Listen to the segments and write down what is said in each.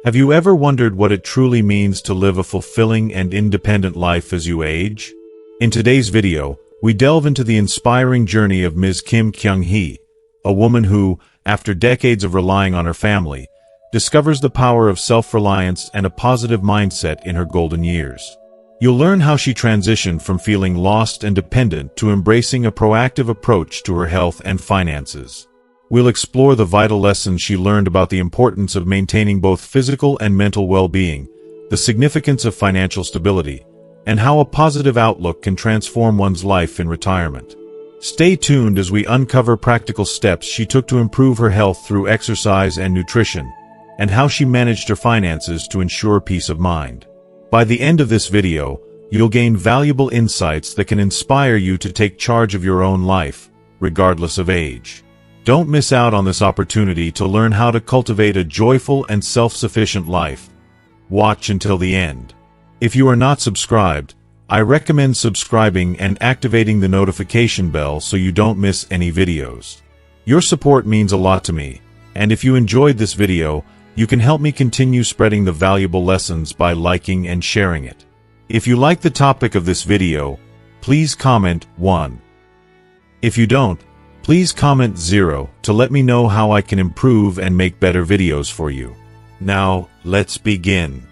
Have you ever wondered what it truly means to live a fulfilling and independent life as you age? In today's video, we delve into the inspiring journey of Ms. Kim Kyung-hee, a woman who, after decades of relying on her family, discovers the power of self-reliance and a positive mindset in her golden years. You'll learn how she transitioned from feeling lost and dependent to embracing a proactive approach to her health and finances. We'll explore the vital lessons she learned about the importance of maintaining both physical and mental well-being, the significance of financial stability, and how a positive outlook can transform one's life in retirement. Stay tuned as we uncover practical steps she took to improve her health through exercise and nutrition, and how she managed her finances to ensure peace of mind. By the end of this video, you'll gain valuable insights that can inspire you to take charge of your own life, regardless of age. Don't miss out on this opportunity to learn how to cultivate a joyful and self-sufficient life. Watch until the end. If you are not subscribed, I recommend subscribing and activating the notification bell so you don't miss any videos. Your support means a lot to me, and if you enjoyed this video, you can help me continue spreading the valuable lessons by liking and sharing it. If you like the topic of this video, please comment 1. If you don't, please comment 0 to let me know how I can improve and make better videos for you. Now, let's begin.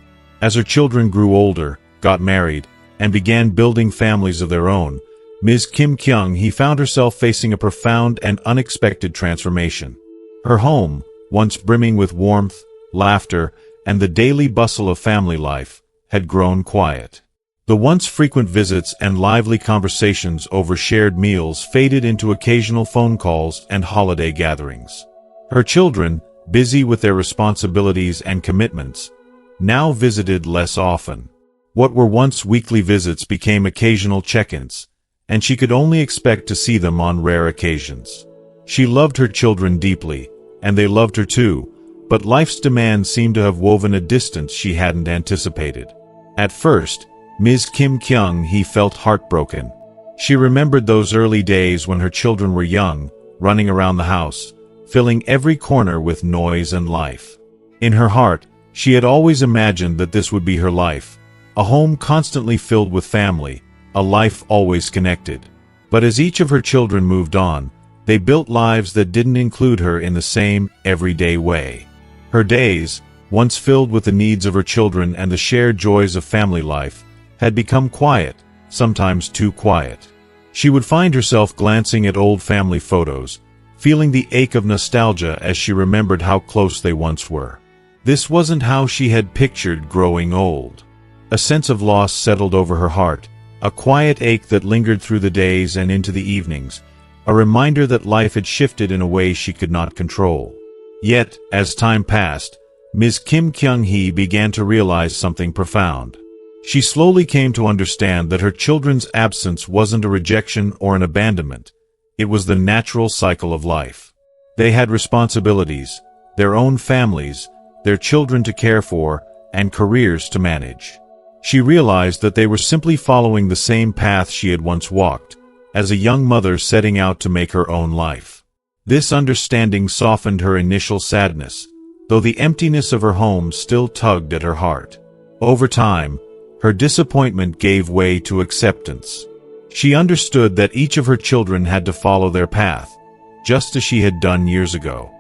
As her children grew older, got married, and began building families of their own, Ms. Kim Kyung-hee found herself facing a profound and unexpected transformation. Her home, once brimming with warmth, laughter, and the daily bustle of family life, had grown quiet. The once frequent visits and lively conversations over shared meals faded into occasional phone calls and holiday gatherings. Her children, busy with their responsibilities and commitments, now visited less often. What were once weekly visits became occasional check-ins, and she could only expect to see them on rare occasions. She loved her children deeply, and they loved her too, but life's demands seemed to have woven a distance she hadn't anticipated. At first, Ms. Kim Kyung-hee felt heartbroken. She remembered those early days when her children were young, running around the house, filling every corner with noise and life. In her heart, she had always imagined that this would be her life, a home constantly filled with family, a life always connected. But as each of her children moved on, they built lives that didn't include her in the same, everyday way. Her days, once filled with the needs of her children and the shared joys of family life, had become quiet, sometimes too quiet. She would find herself glancing at old family photos, feeling the ache of nostalgia as she remembered how close they once were. This wasn't how she had pictured growing old. A sense of loss settled over her heart, a quiet ache that lingered through the days and into the evenings, a reminder that life had shifted in a way she could not control. Yet, as time passed, Ms. Kim Kyung-hee began to realize something profound. She slowly came to understand that her children's absence wasn't a rejection or an abandonment. It was the natural cycle of life. They had responsibilities, their own families, their children to care for, and careers to manage. She realized that they were simply following the same path she had once walked, as a young mother setting out to make her own life. This understanding softened her initial sadness, though the emptiness of her home still tugged at her heart. Over time, her disappointment gave way to acceptance. She understood that each of her children had to follow their path, just as she had done years ago.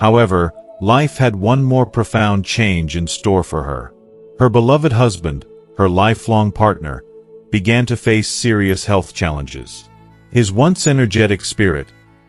However, life had one more profound change in store for her. Her beloved husband, her lifelong partner, began to face serious health challenges. His once energetic spirit,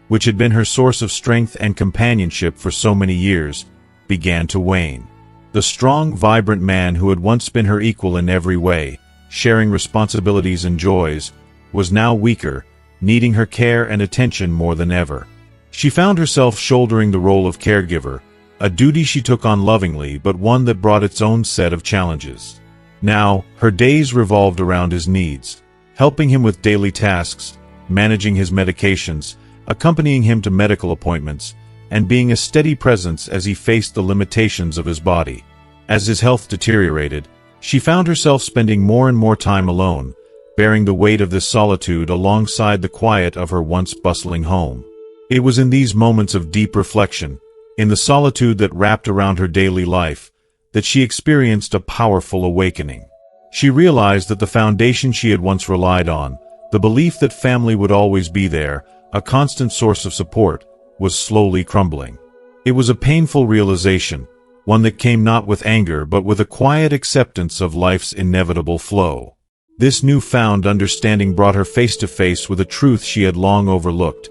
which had been her source of strength and companionship for so many years, began to wane. The strong, vibrant man who had once been her equal in every way, sharing responsibilities and joys, was now weaker, needing her care and attention more than ever. She found herself shouldering the role of caregiver, a duty she took on lovingly but one that brought its own set of challenges. Now, her days revolved around his needs, helping him with daily tasks, managing his medications, accompanying him to medical appointments, and being a steady presence as he faced the limitations of his body. As his health deteriorated, she found herself spending more and more time alone, bearing the weight of this solitude alongside the quiet of her once bustling home. It was in these moments of deep reflection, in the solitude that wrapped around her daily life, that she experienced a powerful awakening. She realized that the foundation she had once relied on, the belief that family would always be there, a constant source of support, was slowly crumbling. It was a painful realization, one that came not with anger but with a quiet acceptance of life's inevitable flow. This newfound understanding brought her face to face with a truth she had long overlooked.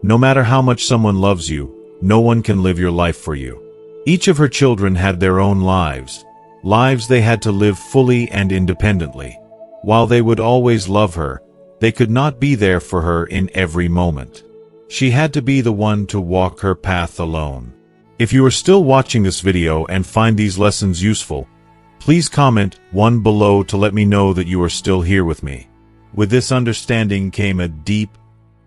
No matter how much someone loves you, no one can live your life for you. Each of her children had their own lives they had to live fully and independently. While they would always love her, they could not be there for her in every moment. She had to be the one to walk her path alone. If you are still watching this video and find these lessons useful, please comment 1 below to let me know that you are still here with me. With this understanding came a deep,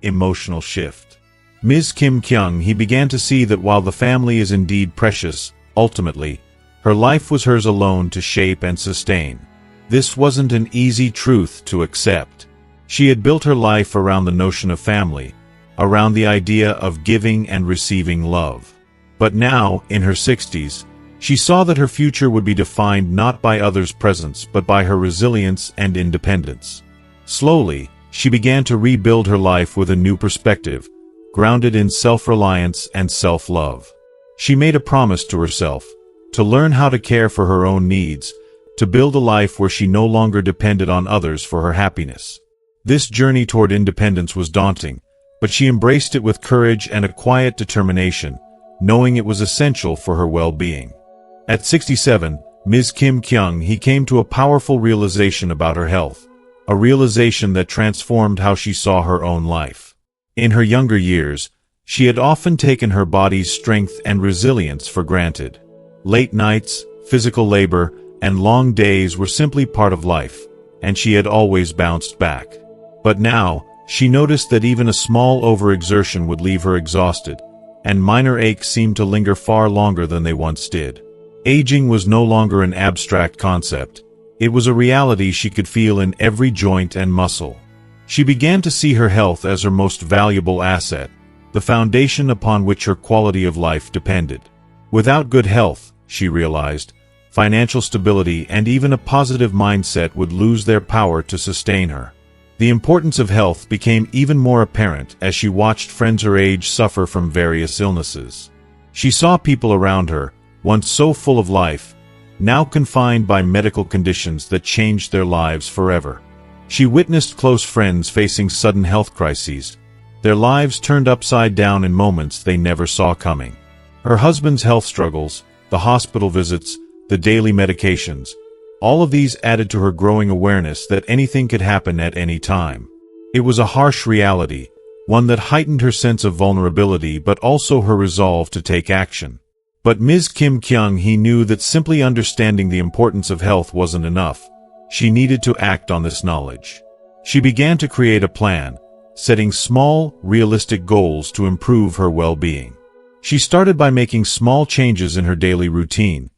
emotional shift. Ms. Kim Kyung Hee began to see that while the family is indeed precious, ultimately, her life was hers alone to shape and sustain. This wasn't an easy truth to accept. She had built her life around the notion of family, around the idea of giving and receiving love. But now, in her 60s, she saw that her future would be defined not by others' presence but by her resilience and independence. Slowly, she began to rebuild her life with a new perspective, grounded in self-reliance and self-love. She made a promise to herself, to learn how to care for her own needs, to build a life where she no longer depended on others for her happiness. This journey toward independence was daunting, but she embraced it with courage and a quiet determination, knowing it was essential for her well-being. At 67, Ms. Kim Kyung Hee came to a powerful realization about her health, a realization that transformed how she saw her own life. In her younger years, she had often taken her body's strength and resilience for granted. Late nights, physical labor, and long days were simply part of life, and she had always bounced back. But now, she noticed that even a small overexertion would leave her exhausted, and minor aches seemed to linger far longer than they once did. Aging was no longer an abstract concept. It was a reality she could feel in every joint and muscle. She began to see her health as her most valuable asset, the foundation upon which her quality of life depended. Without good health, she realized, financial stability and even a positive mindset would lose their power to sustain her. The importance of health became even more apparent as she watched friends her age suffer from various illnesses. She saw people around her, once so full of life, now confined by medical conditions that changed their lives forever. She witnessed close friends facing sudden health crises, their lives turned upside down in moments they never saw coming. Her husband's health struggles, the hospital visits, the daily medications, all of these added to her growing awareness that anything could happen at any time. It was a harsh reality, one that heightened her sense of vulnerability but also her resolve to take action. But Ms. Kim Kyung Hee knew that simply understanding the importance of health wasn't enough. She needed to act on this knowledge. She began to create a plan, setting small, realistic goals to improve her well-being. She started by making small changes in her daily routine.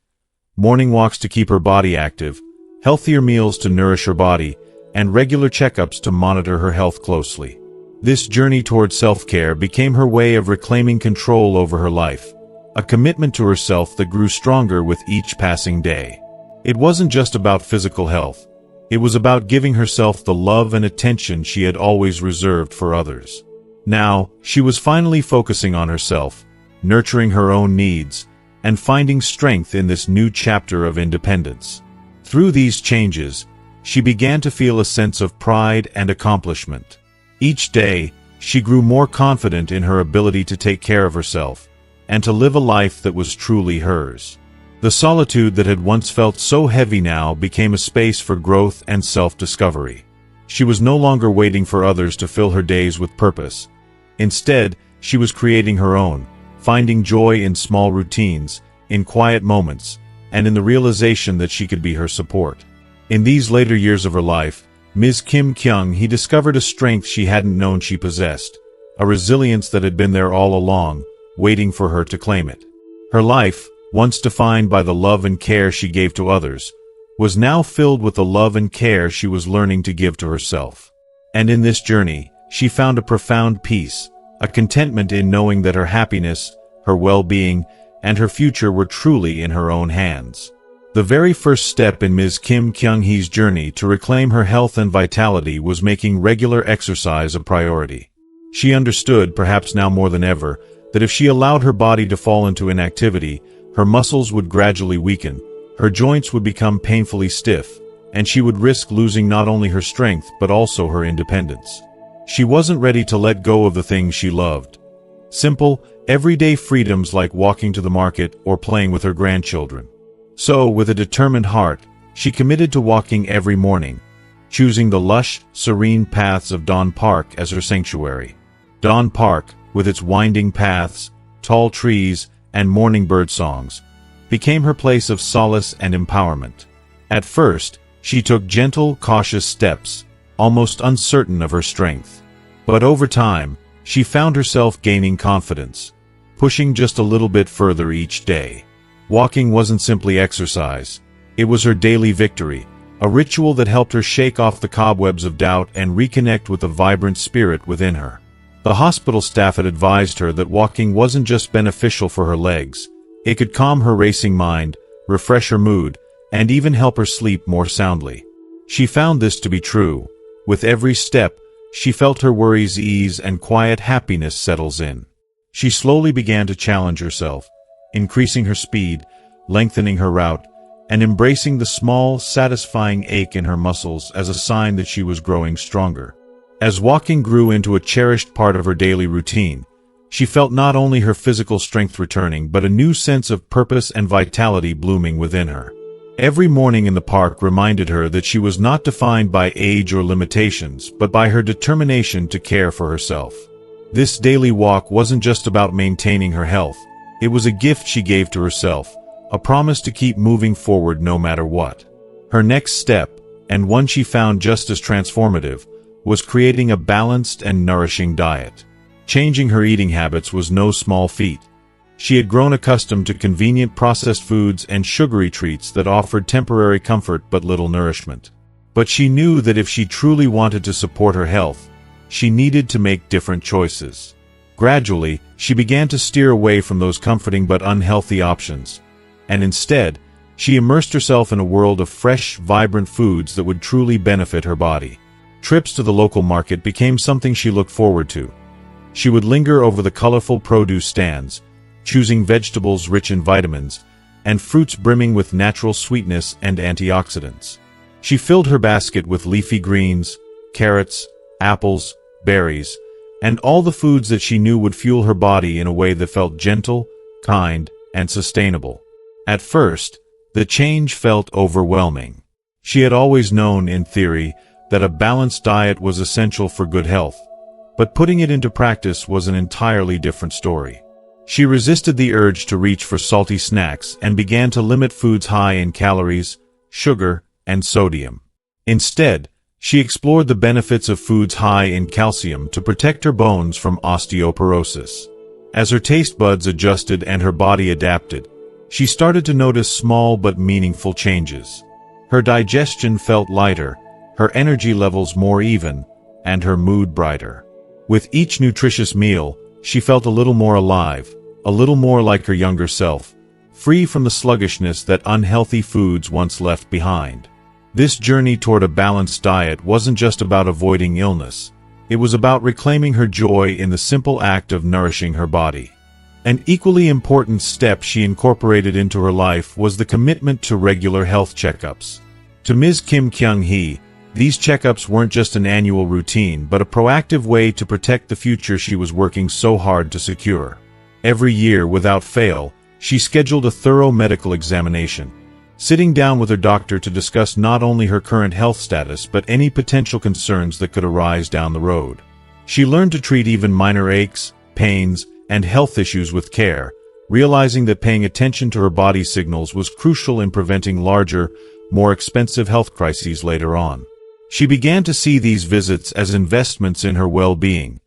Morning walks to keep her body active, healthier meals to nourish her body, and regular checkups to monitor her health closely. This journey toward self-care became her way of reclaiming control over her life, a commitment to herself that grew stronger with each passing day. It wasn't just about physical health. It was about giving herself the love and attention she had always reserved for others. Now, she was finally focusing on herself, nurturing her own needs, and finding strength in this new chapter of independence. Through these changes, she began to feel a sense of pride and accomplishment. Each day, she grew more confident in her ability to take care of herself, and to live a life that was truly hers. The solitude that had once felt so heavy now became a space for growth and self-discovery. She was no longer waiting for others to fill her days with purpose. Instead, she was creating her own, finding joy in small routines, in quiet moments, and in the realization that she could be her support. In these later years of her life, Ms. Kim Kyung Hee discovered a strength she hadn't known she possessed, a resilience that had been there all along, waiting for her to claim it. Her life, once defined by the love and care she gave to others, was now filled with the love and care she was learning to give to herself. And in this journey, she found a profound peace, a contentment in knowing that her happiness, her well-being, and her future were truly in her own hands. The very first step in Ms. Kim Kyung-hee's journey to reclaim her health and vitality was making regular exercise a priority. She understood, perhaps now more than ever, that if she allowed her body to fall into inactivity, her muscles would gradually weaken, her joints would become painfully stiff, and she would risk losing not only her strength but also her independence. She wasn't ready to let go of the things she loved. Simple, everyday freedoms like walking to the market or playing with her grandchildren. So, with a determined heart, she committed to walking every morning, choosing the lush, serene paths of Dawn Park as her sanctuary. Dawn Park, with its winding paths, tall trees, and morning bird songs, became her place of solace and empowerment. At first, she took gentle, cautious steps, almost uncertain of her strength. But over time, she found herself gaining confidence, pushing just a little bit further each day. Walking wasn't simply exercise. It was her daily victory, a ritual that helped her shake off the cobwebs of doubt and reconnect with the vibrant spirit within her. The hospital staff had advised her that walking wasn't just beneficial for her legs. It could calm her racing mind, refresh her mood, and even help her sleep more soundly. She found this to be true. With every step, she felt her worries ease and quiet happiness settles in. She slowly began to challenge herself, increasing her speed, lengthening her route, and embracing the small, satisfying ache in her muscles as a sign that she was growing stronger. As walking grew into a cherished part of her daily routine, she felt not only her physical strength returning but a new sense of purpose and vitality blooming within her. Every morning in the park reminded her that she was not defined by age or limitations, but by her determination to care for herself. This daily walk wasn't just about maintaining her health. It was a gift she gave to herself, a promise to keep moving forward no matter what. Her next step, and one she found just as transformative, was creating a balanced and nourishing diet. Changing her eating habits was no small feat. She had grown accustomed to convenient processed foods and sugary treats that offered temporary comfort but little nourishment. But she knew that if she truly wanted to support her health, she needed to make different choices. Gradually, she began to steer away from those comforting but unhealthy options, and instead, she immersed herself in a world of fresh, vibrant foods that would truly benefit her body. Trips to the local market became something she looked forward to. She would linger over the colorful produce stands, choosing vegetables rich in vitamins, and fruits brimming with natural sweetness and antioxidants. She filled her basket with leafy greens, carrots, apples, berries, and all the foods that she knew would fuel her body in a way that felt gentle, kind, and sustainable. At first, the change felt overwhelming. She had always known, in theory, that a balanced diet was essential for good health, but putting it into practice was an entirely different story. She resisted the urge to reach for salty snacks and began to limit foods high in calories, sugar, and sodium. Instead, she explored the benefits of foods high in calcium to protect her bones from osteoporosis. As her taste buds adjusted and her body adapted, she started to notice small but meaningful changes. Her digestion felt lighter, her energy levels more even, and her mood brighter. With each nutritious meal, she felt a little more alive, a little more like her younger self, free from the sluggishness that unhealthy foods once left behind. This journey toward a balanced diet wasn't just about avoiding illness. It was about reclaiming her joy in the simple act of nourishing her body. An equally important step she incorporated into her life was the commitment to regular health checkups. To Ms. Kim Kyung-hee, these checkups weren't just an annual routine but a proactive way to protect the future she was working so hard to secure. Every year, without fail, she scheduled a thorough medical examination, sitting down with her doctor to discuss not only her current health status but any potential concerns that could arise down the road. She learned to treat even minor aches, pains, and health issues with care, realizing that paying attention to her body's signals was crucial in preventing larger, more expensive health crises later on. She began to see these visits as investments in her well-being,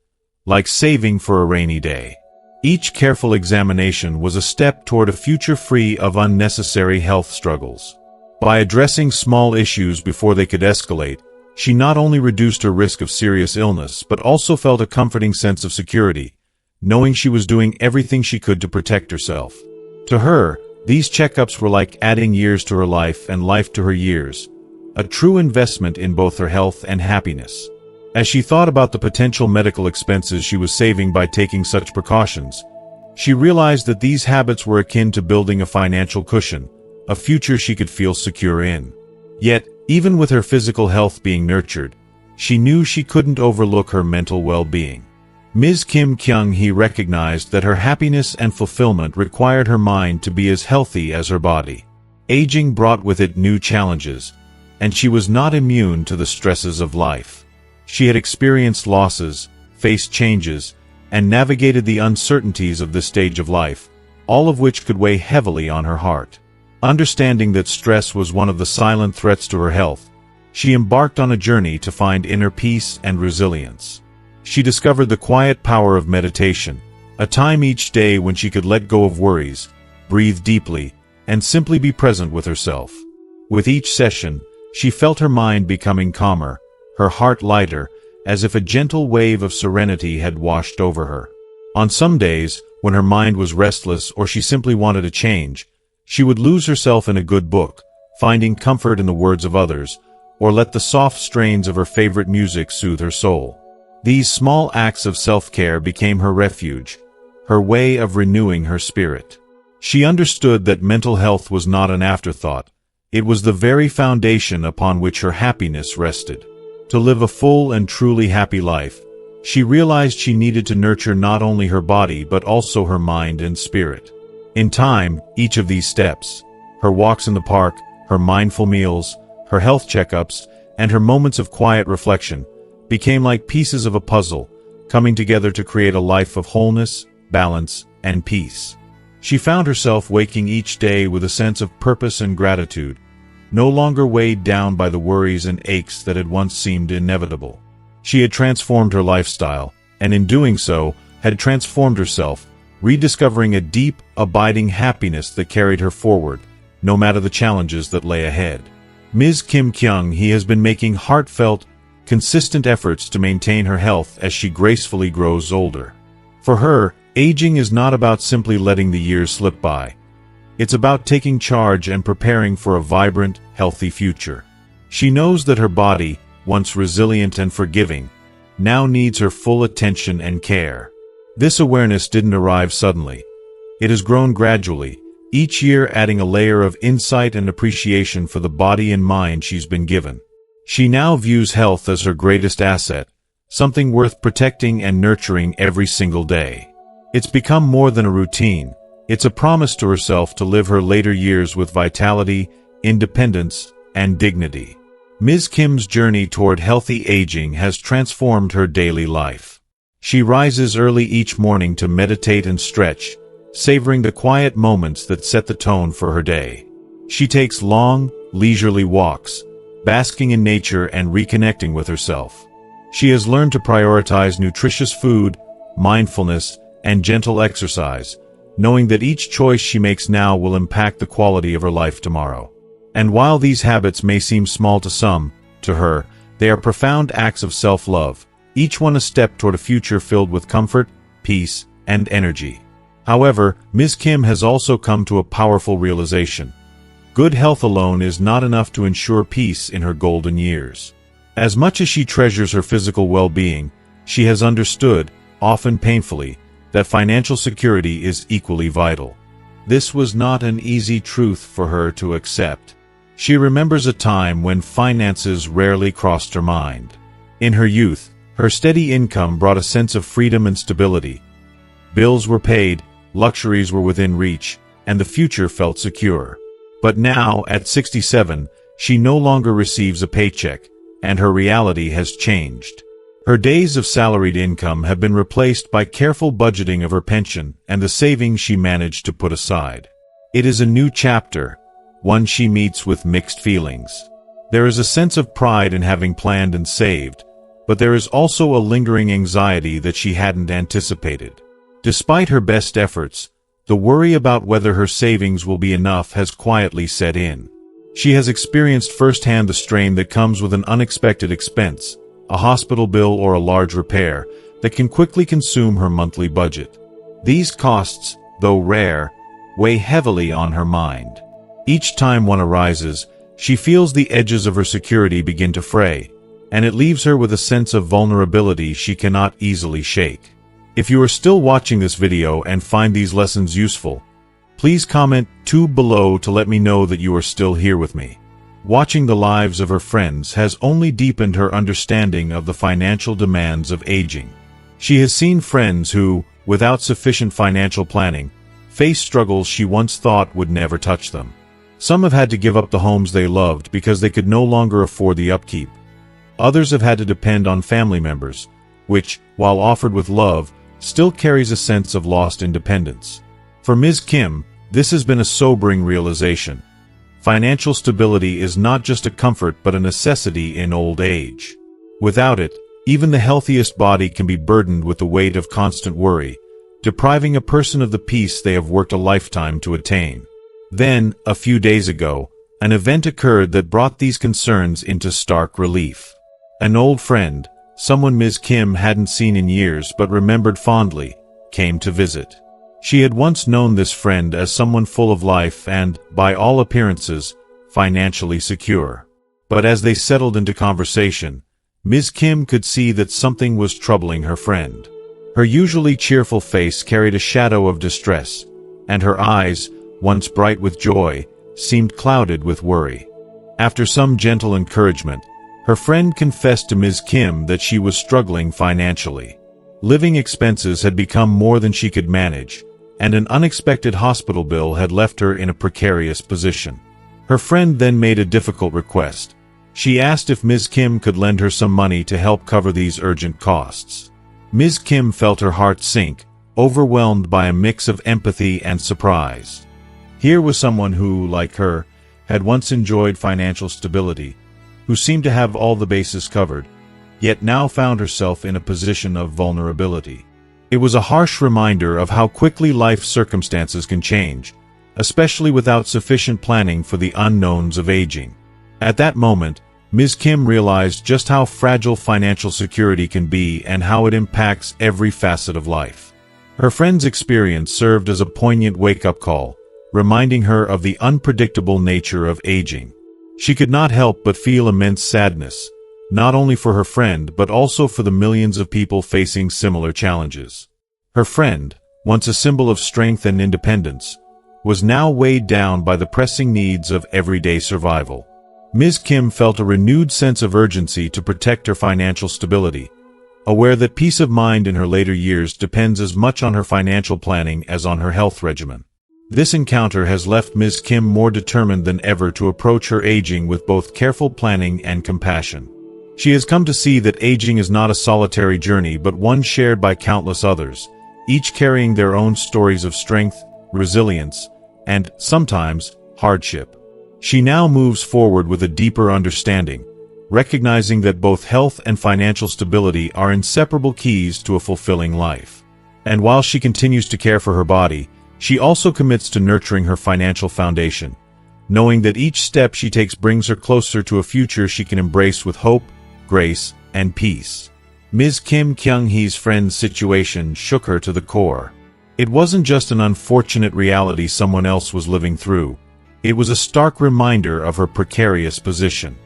like saving for a rainy day. Each careful examination was a step toward a future free of unnecessary health struggles. By addressing small issues before they could escalate, she not only reduced her risk of serious illness but also felt a comforting sense of security, knowing she was doing everything she could to protect herself. To her, These checkups were like adding years to her life and life to her years, a true investment in both her health and happiness. As she thought about the potential medical expenses she was saving by taking such precautions, she realized that these habits were akin to building a financial cushion, a future she could feel secure in. Yet, even with her physical health being nurtured, she knew she couldn't overlook her mental well-being. Ms. Kim Kyung-hee recognized that her happiness and fulfillment required her mind to be as healthy as her body. Aging brought with it new challenges, and she was not immune to the stresses of life. She had experienced losses, faced changes, and navigated the uncertainties of this stage of life, all of which could weigh heavily on her heart. Understanding that stress was one of the silent threats to her health, she embarked on a journey to find inner peace and resilience. She discovered the quiet power of meditation, a time each day when she could let go of worries, breathe deeply, and simply be present with herself. With each session, she felt her mind becoming calmer, her heart lighter, as if a gentle wave of serenity had washed over her. On some days, when her mind was restless or she simply wanted a change, she would lose herself in a good book, finding comfort in the words of others, or let the soft strains of her favorite music soothe her soul. These small acts of self-care became her refuge, her way of renewing her spirit. She understood that mental health was not an afterthought. It was the very foundation upon which her happiness rested. To live a full and truly happy life, she realized she needed to nurture not only her body but also her mind and spirit. In time, each of these steps, her walks in the park, her mindful meals, her health checkups, and her moments of quiet reflection, became like pieces of a puzzle, coming together to create a life of wholeness, balance, and peace. She found herself waking each day with a sense of purpose and gratitude, no longer weighed down by the worries and aches that had once seemed inevitable. She had transformed her lifestyle, and in doing so, had transformed herself, rediscovering a deep, abiding happiness that carried her forward, no matter the challenges that lay ahead. Ms. Kim Kyung-hee has been making heartfelt, consistent efforts to maintain her health as she gracefully grows older. For her, aging is not about simply letting the years slip by. It's about taking charge and preparing for a vibrant, healthy future. She knows that her body, once resilient and forgiving, now needs her full attention and care. This awareness didn't arrive suddenly. It has grown gradually, each year adding a layer of insight and appreciation for the body and mind she's been given. She now views health as her greatest asset, something worth protecting and nurturing every single day. It's become more than a routine. It's a promise to herself to live her later years with vitality, independence, and dignity. Ms. Kim's journey toward healthy aging has transformed her daily life. She rises early each morning to meditate and stretch, savoring the quiet moments that set the tone for her day. She takes long, leisurely walks, basking in nature and reconnecting with herself. She has learned to prioritize nutritious food, mindfulness, and gentle exercise, knowing that each choice she makes now will impact the quality of her life tomorrow. And while these habits may seem small to some, to her, they are profound acts of self-love, each one a step toward a future filled with comfort, peace, and energy. However, Ms. Kim has also come to a powerful realization. Good health alone is not enough to ensure peace in her golden years. As much as she treasures her physical well-being, she has understood, often painfully, that financial security is equally vital. This was not an easy truth for her to accept. She remembers a time when finances rarely crossed her mind. In her youth, her steady income brought a sense of freedom and stability. Bills were paid, luxuries were within reach, and the future felt secure. But now, at 67, she no longer receives a paycheck, and her reality has changed. Her days of salaried income have been replaced by careful budgeting of her pension and the savings she managed to put aside. It is a new chapter, one she meets with mixed feelings. There is a sense of pride in having planned and saved, but there is also a lingering anxiety that she hadn't anticipated. Despite her best efforts, the worry about whether her savings will be enough has quietly set in. She has experienced firsthand the strain that comes with an unexpected expense, a hospital bill or a large repair, that can quickly consume her monthly budget. These costs, though rare, weigh heavily on her mind. Each time one arises, she feels the edges of her security begin to fray, and it leaves her with a sense of vulnerability she cannot easily shake. If you are still watching this video and find these lessons useful, please comment 2 below to let me know that you are still here with me. Watching the lives of her friends has only deepened her understanding of the financial demands of aging. She has seen friends who, without sufficient financial planning, face struggles she once thought would never touch them. Some have had to give up the homes they loved because they could no longer afford the upkeep. Others have had to depend on family members, which, while offered with love, still carries a sense of lost independence. For Ms. Kim, this has been a sobering realization. Financial stability is not just a comfort but a necessity in old age. Without it, even the healthiest body can be burdened with the weight of constant worry, depriving a person of the peace they have worked a lifetime to attain. Then, a few days ago, an event occurred that brought these concerns into stark relief. An old friend, someone Ms. Kim hadn't seen in years but remembered fondly, came to visit. She had once known this friend as someone full of life and, by all appearances, financially secure. But as they settled into conversation, Ms. Kim could see that something was troubling her friend. Her usually cheerful face carried a shadow of distress, and her eyes, once bright with joy, seemed clouded with worry. After some gentle encouragement, her friend confessed to Ms. Kim that she was struggling financially. Living expenses had become more than she could manage, and an unexpected hospital bill had left her in a precarious position. Her friend then made a difficult request. She asked if Ms. Kim could lend her some money to help cover these urgent costs. Ms. Kim felt her heart sink, overwhelmed by a mix of empathy and surprise. Here was someone who, like her, had once enjoyed financial stability, who seemed to have all the bases covered, yet now found herself in a position of vulnerability. It was a harsh reminder of how quickly life circumstances can change, especially without sufficient planning for the unknowns of aging. At that moment, Ms. Kim realized just how fragile financial security can be and how it impacts every facet of life. Her friend's experience served as a poignant wake-up call, reminding her of the unpredictable nature of aging. She could not help but feel immense sadness, not only for her friend but also for the millions of people facing similar challenges. Her friend, once a symbol of strength and independence, was now weighed down by the pressing needs of everyday survival. Ms. Kim felt a renewed sense of urgency to protect her financial stability, aware that peace of mind in her later years depends as much on her financial planning as on her health regimen. This encounter has left Ms. Kim more determined than ever to approach her aging with both careful planning and compassion. She has come to see that aging is not a solitary journey but one shared by countless others, each carrying their own stories of strength, resilience, and, sometimes, hardship. She now moves forward with a deeper understanding, recognizing that both health and financial stability are inseparable keys to a fulfilling life. And while she continues to care for her body, she also commits to nurturing her financial foundation, knowing that each step she takes brings her closer to a future she can embrace with hope, grace, and peace. Ms. Kim Kyung-hee's friend's situation shook her to the core. It wasn't just an unfortunate reality someone else was living through. It was a stark reminder of her precarious position.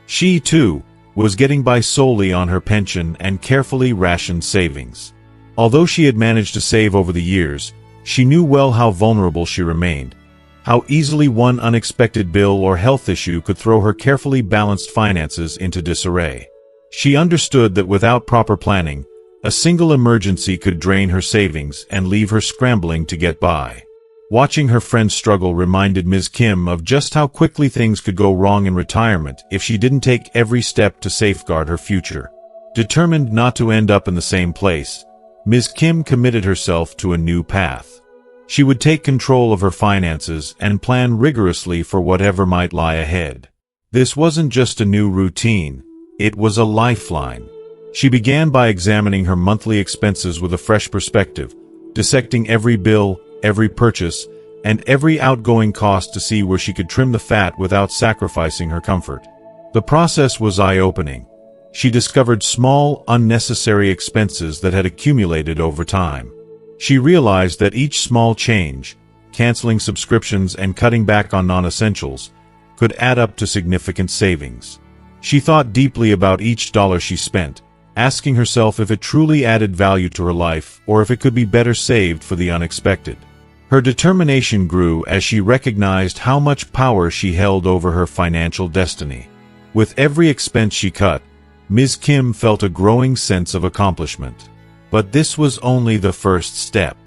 She, too, was getting by solely on her pension and carefully rationed savings. Although she had managed to save over the years, she knew well how vulnerable she remained, how easily one unexpected bill or health issue could throw her carefully balanced finances into disarray. She understood that without proper planning, a single emergency could drain her savings and leave her scrambling to get by. Watching her friend's struggle reminded Ms. Kim of just how quickly things could go wrong in retirement if she didn't take every step to safeguard her future. Determined not to end up in the same place, Ms. Kim committed herself to a new path. She would take control of her finances and plan rigorously for whatever might lie ahead. This wasn't just a new routine, it was a lifeline. She began by examining her monthly expenses with a fresh perspective, dissecting every bill, every purchase, and every outgoing cost to see where she could trim the fat without sacrificing her comfort. The process was eye-opening. She discovered small, unnecessary expenses that had accumulated over time. She realized that each small change, canceling subscriptions and cutting back on non-essentials, could add up to significant savings. She thought deeply about each dollar she spent, asking herself if it truly added value to her life or if it could be better saved for the unexpected. Her determination grew as she recognized how much power she held over her financial destiny. With every expense she cut, Ms. Kim felt a growing sense of accomplishment. But this was only the first step.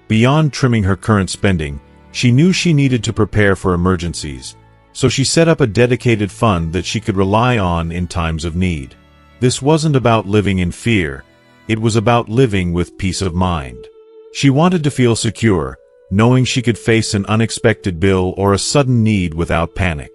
Beyond trimming her current spending, she knew she needed to prepare for emergencies, so she set up a dedicated fund that she could rely on in times of need. This wasn't about living in fear, it was about living with peace of mind. She wanted to feel secure, knowing she could face an unexpected bill or a sudden need without panic.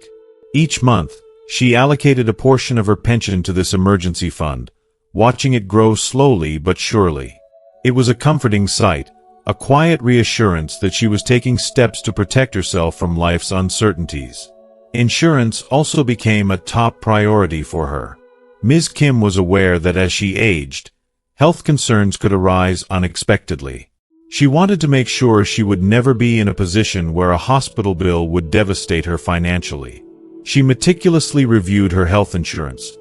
Each month, she allocated a portion of her pension to this emergency fund, watching it grow slowly but surely. It was a comforting sight, a quiet reassurance that she was taking steps to protect herself from life's uncertainties. Insurance also became a top priority for her. Ms. Kim was aware that as she aged, health concerns could arise unexpectedly. She wanted to make sure she would never be in a position where a hospital bill would devastate her financially. She meticulously reviewed her health insurance,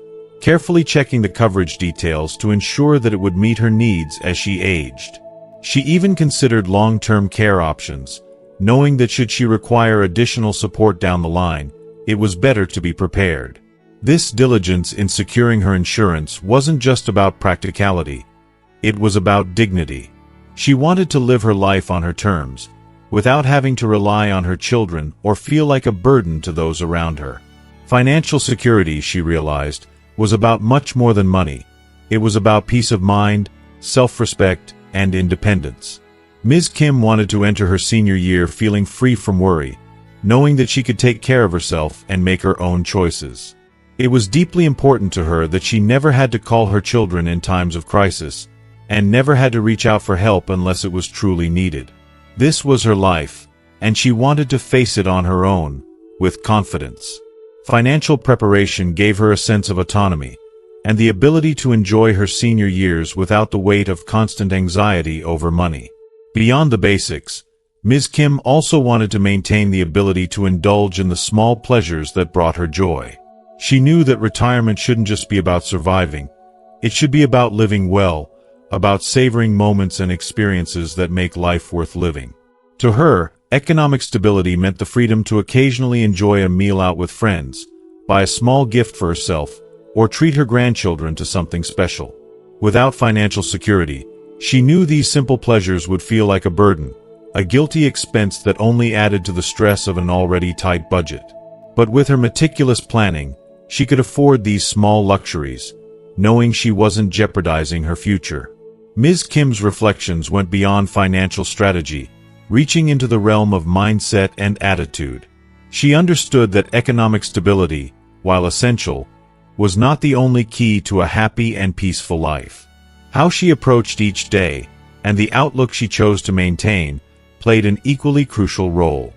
carefully checking the coverage details to ensure that it would meet her needs as she aged. She even considered long-term care options, knowing that should she require additional support down the line, it was better to be prepared. This diligence in securing her insurance wasn't just about practicality, it was about dignity. She wanted to live her life on her terms, without having to rely on her children or feel like a burden to those around her. Financial security, she realized, was about much more than money. It was about peace of mind, self-respect, and independence. Ms. Kim wanted to enter her senior year feeling free from worry, knowing that she could take care of herself and make her own choices. It was deeply important to her that she never had to call her children in times of crisis, and never had to reach out for help unless it was truly needed. This was her life, and she wanted to face it on her own, with confidence. Financial preparation gave her a sense of autonomy, and the ability to enjoy her senior years without the weight of constant anxiety over money. Beyond the basics, Ms. Kim also wanted to maintain the ability to indulge in the small pleasures that brought her joy. She knew that retirement shouldn't just be about surviving, it should be about living well, about savoring moments and experiences that make life worth living. To her, economic stability meant the freedom to occasionally enjoy a meal out with friends, buy a small gift for herself, or treat her grandchildren to something special. Without financial security, she knew these simple pleasures would feel like a burden, a guilty expense that only added to the stress of an already tight budget. But with her meticulous planning, she could afford these small luxuries, knowing she wasn't jeopardizing her future. Ms. Kim's reflections went beyond financial strategy, reaching into the realm of mindset and attitude. She understood that economic stability, while essential, was not the only key to a happy and peaceful life. How she approached each day, and the outlook she chose to maintain, played an equally crucial role.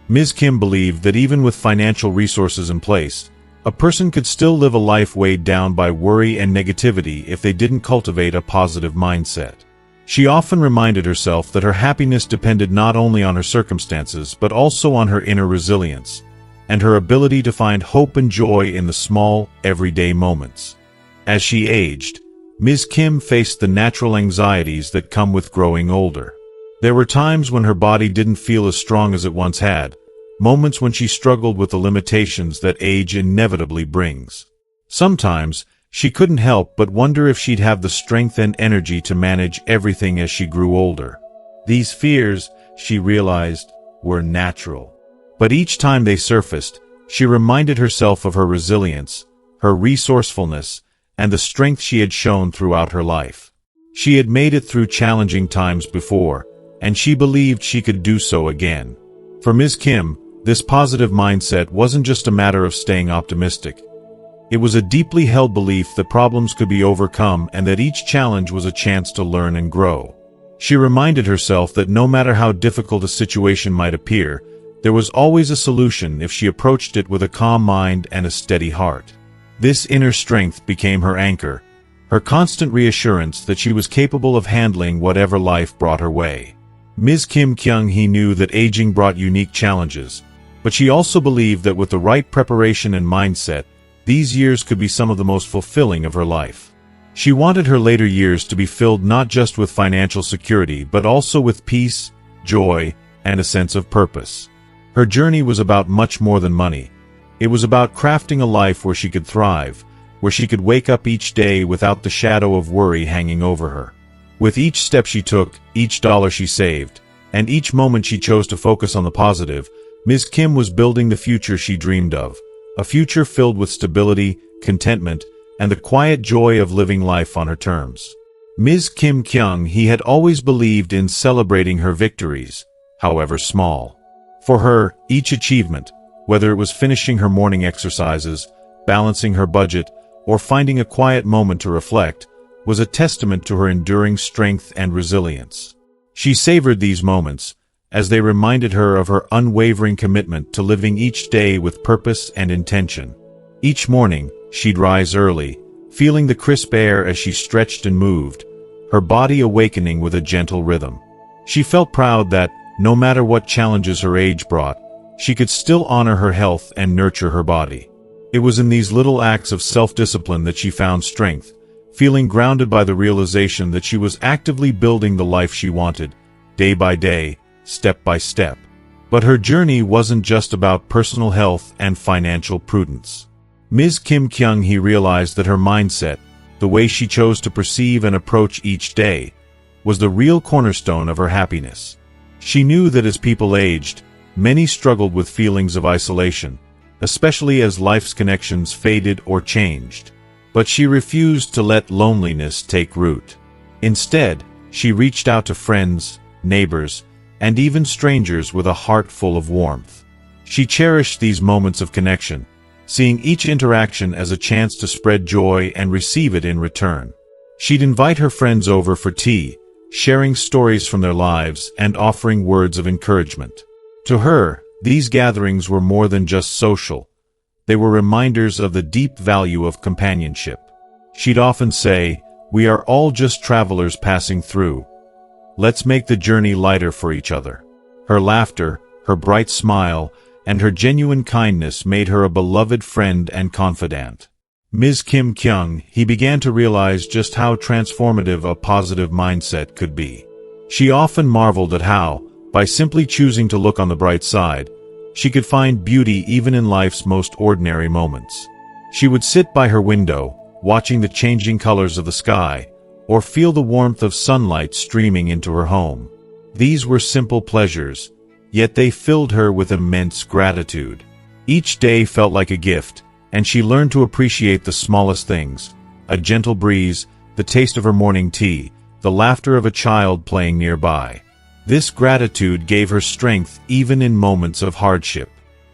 Ms. Kim believed that even with financial resources in place, a person could still live a life weighed down by worry and negativity if they didn't cultivate a positive mindset. She often reminded herself that her happiness depended not only on her circumstances but also on her inner resilience, and her ability to find hope and joy in the small, everyday moments. As she aged, Ms. Kim faced the natural anxieties that come with growing older. There were times when her body didn't feel as strong as it once had, moments when she struggled with the limitations that age inevitably brings. Sometimes, she couldn't help but wonder if she'd have the strength and energy to manage everything as she grew older. These fears, she realized, were natural. But each time they surfaced, she reminded herself of her resilience, her resourcefulness, and the strength she had shown throughout her life. She had made it through challenging times before, and she believed she could do so again. For Ms. Kim, this positive mindset wasn't just a matter of staying optimistic. It was a deeply held belief that problems could be overcome and that each challenge was a chance to learn and grow. She reminded herself that no matter how difficult a situation might appear, there was always a solution if she approached it with a calm mind and a steady heart. This inner strength became her anchor, her constant reassurance that she was capable of handling whatever life brought her way. Ms. Kim Kyung-hee knew that aging brought unique challenges, but she also believed that with the right preparation and mindset, these years could be some of the most fulfilling of her life. She wanted her later years to be filled not just with financial security but also with peace, joy, and a sense of purpose. Her journey was about much more than money. It was about crafting a life where she could thrive, where she could wake up each day without the shadow of worry hanging over her. With each step she took, each dollar she saved, and each moment she chose to focus on the positive, Ms. Kim was building the future she dreamed of, a future filled with stability, contentment, and the quiet joy of living life on her terms. Ms. Kim Kyung-hee had always believed in celebrating her victories, however small. For her, each achievement, whether it was finishing her morning exercises, balancing her budget, or finding a quiet moment to reflect, was a testament to her enduring strength and resilience. She savored these moments, as they reminded her of her unwavering commitment to living each day with purpose and intention. Each morning, she'd rise early, feeling the crisp air as she stretched and moved, her body awakening with a gentle rhythm. She felt proud that, no matter what challenges her age brought, she could still honor her health and nurture her body. It was in these little acts of self-discipline that she found strength, feeling grounded by the realization that she was actively building the life she wanted, day by day, step by step. But her journey wasn't just about personal health and financial prudence. Ms. Kim Kyung-hee realized that her mindset, the way she chose to perceive and approach each day, was the real cornerstone of her happiness. She knew that as people aged, many struggled with feelings of isolation, especially as life's connections faded or changed. But she refused to let loneliness take root. Instead, she reached out to friends, neighbors, and even strangers with a heart full of warmth. She cherished these moments of connection, seeing each interaction as a chance to spread joy and receive it in return. She'd invite her friends over for tea, sharing stories from their lives and offering words of encouragement. To her, these gatherings were more than just social. They were reminders of the deep value of companionship. She'd often say, "We are all just travelers passing through. Let's make the journey lighter for each other." Her laughter, her bright smile, and her genuine kindness made her a beloved friend and confidant. Ms. Kim Kyung-hee began to realize just how transformative a positive mindset could be. She often marveled at how, by simply choosing to look on the bright side, she could find beauty even in life's most ordinary moments. She would sit by her window, watching the changing colors of the sky, or feel the warmth of sunlight streaming into her home. These were simple pleasures, yet they filled her with immense gratitude. Each day felt like a gift, and she learned to appreciate the smallest things: a gentle breeze, the taste of her morning tea, the laughter of a child playing nearby. This gratitude gave her strength even in moments of hardship.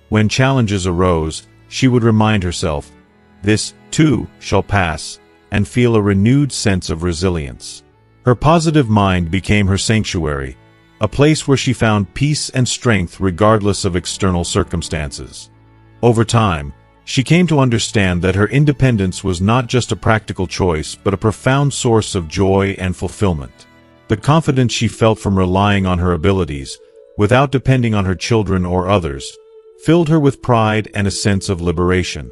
When challenges arose, she would remind herself, "This, too, shall pass," and feel a renewed sense of resilience. Her positive mind became her sanctuary, a place where she found peace and strength regardless of external circumstances. Over time, she came to understand that her independence was not just a practical choice but a profound source of joy and fulfillment. The confidence she felt from relying on her abilities, without depending on her children or others, filled her with pride and a sense of liberation.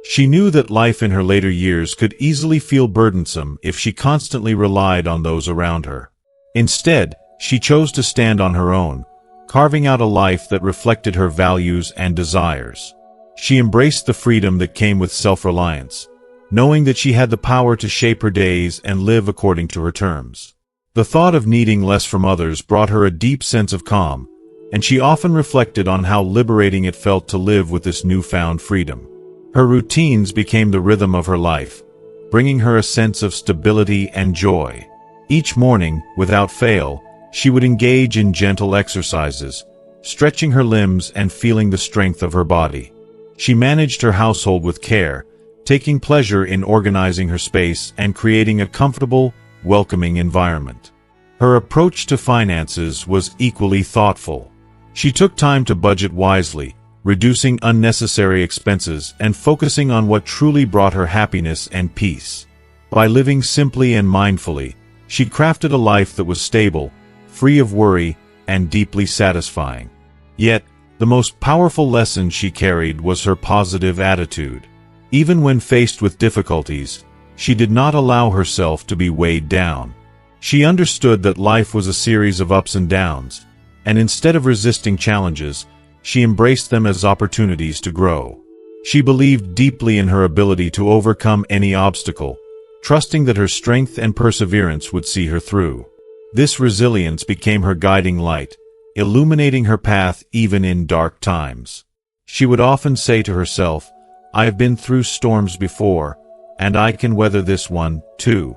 She knew that life in her later years could easily feel burdensome if she constantly relied on those around her. Instead, she chose to stand on her own, carving out a life that reflected her values and desires. She embraced the freedom that came with self-reliance, knowing that she had the power to shape her days and live according to her terms. The thought of needing less from others brought her a deep sense of calm, and she often reflected on how liberating it felt to live with this newfound freedom. Her routines became the rhythm of her life, bringing her a sense of stability and joy. Each morning, without fail, she would engage in gentle exercises, stretching her limbs and feeling the strength of her body. She managed her household with care, taking pleasure in organizing her space and creating a comfortable, welcoming environment. Her approach to finances was equally thoughtful. She took time to budget wisely, reducing unnecessary expenses and focusing on what truly brought her happiness and peace. By living simply and mindfully, she crafted a life that was stable, free of worry, and deeply satisfying. Yet, the most powerful lesson she carried was her positive attitude. Even when faced with difficulties, she did not allow herself to be weighed down. She understood that life was a series of ups and downs, and instead of resisting challenges, she embraced them as opportunities to grow. She believed deeply in her ability to overcome any obstacle, trusting that her strength and perseverance would see her through. This resilience became her guiding light, illuminating her path even in dark times. She would often say to herself, "I have been through storms before, and I can weather this one, too."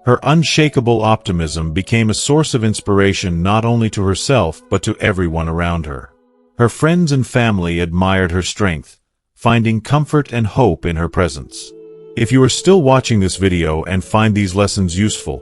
Her unshakable optimism became a source of inspiration not only to herself but to everyone around her. Her friends and family admired her strength, finding comfort and hope in her presence. If you are still watching this video and find these lessons useful,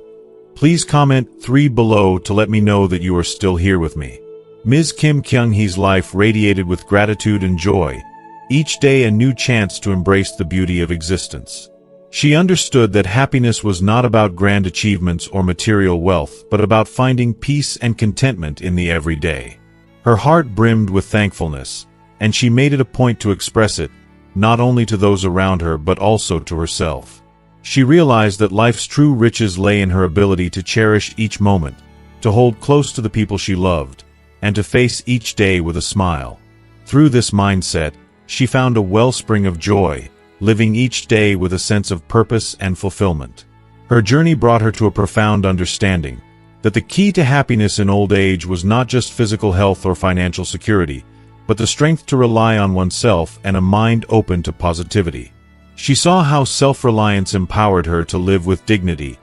please comment 3 below to let me know that you are still here with me. Ms. Kim Kyung-hee's life radiated with gratitude and joy, each day a new chance to embrace the beauty of existence. She understood that happiness was not about grand achievements or material wealth, but about finding peace and contentment in the everyday. Her heart brimmed with thankfulness, and she made it a point to express it, not only to those around her but also to herself. She realized that life's true riches lay in her ability to cherish each moment, to hold close to the people she loved, and to face each day with a smile. Through this mindset, she found a wellspring of joy, living each day with a sense of purpose and fulfillment. Her journey brought her to a profound understanding that the key to happiness in old age was not just physical health or financial security, but the strength to rely on oneself and a mind open to positivity. She saw how self-reliance empowered her to live with dignity,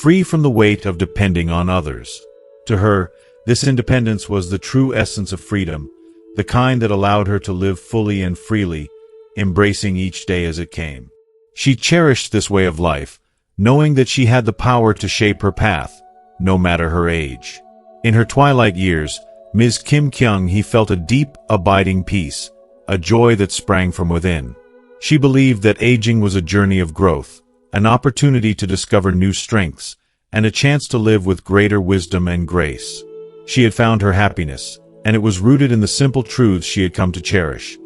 free from the weight of depending on others. To her, this independence was the true essence of freedom, the kind that allowed her to live fully and freely, embracing each day as it came. She cherished this way of life, knowing that she had the power to shape her path, no matter her age. In her twilight years, Ms. Kim Kyung-hee felt a deep, abiding peace, a joy that sprang from within. She believed that aging was a journey of growth, an opportunity to discover new strengths, and a chance to live with greater wisdom and grace. She had found her happiness, and it was rooted in the simple truths she had come to cherish.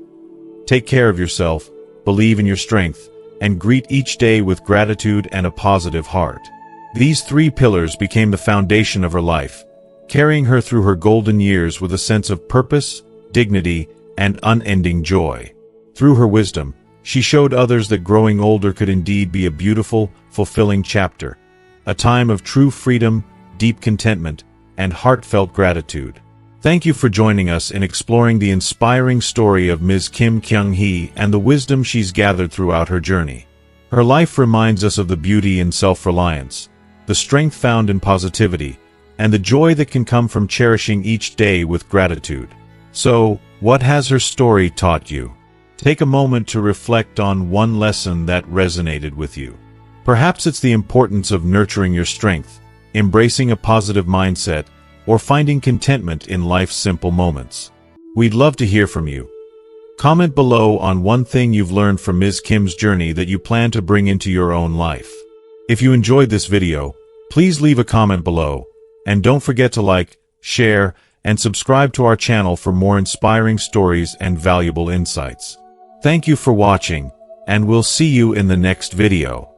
Take care of yourself, believe in your strength, and greet each day with gratitude and a positive heart. These 3 pillars became the foundation of her life, carrying her through her golden years with a sense of purpose, dignity, and unending joy. Through her wisdom, she showed others that growing older could indeed be a beautiful, fulfilling chapter, a time of true freedom, deep contentment, and heartfelt gratitude. Thank you for joining us in exploring the inspiring story of Ms. Kim Kyung-hee and the wisdom she's gathered throughout her journey. Her life reminds us of the beauty in self-reliance, the strength found in positivity, and the joy that can come from cherishing each day with gratitude. So, what has her story taught you? Take a moment to reflect on one lesson that resonated with you. Perhaps it's the importance of nurturing your strength, embracing a positive mindset, or finding contentment in life's simple moments. We'd love to hear from you. Comment below on one thing you've learned from Ms. Kim's journey that you plan to bring into your own life. If you enjoyed this video, please leave a comment below, and don't forget to like, share, and subscribe to our channel for more inspiring stories and valuable insights. Thank you for watching, and we'll see you in the next video.